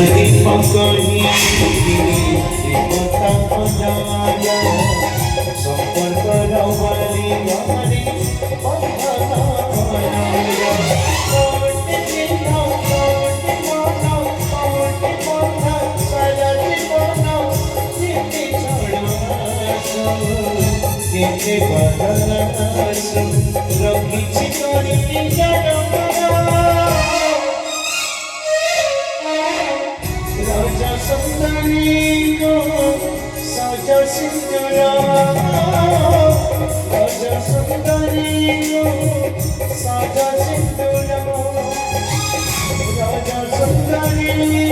पकड़ी কথা বলায়া সম্পর্ক রওয়ালি আমারি বন্ধনা বলায়া কোটি দিন কোটি মনা কোটি কথা সারা জীবন চিঠি ছড়াছো কেতে বদলাছো রখিছি করি জানো Raja Sundari ko Saja Sindura Raja Sundari ko Saja Sindura Raja Sundari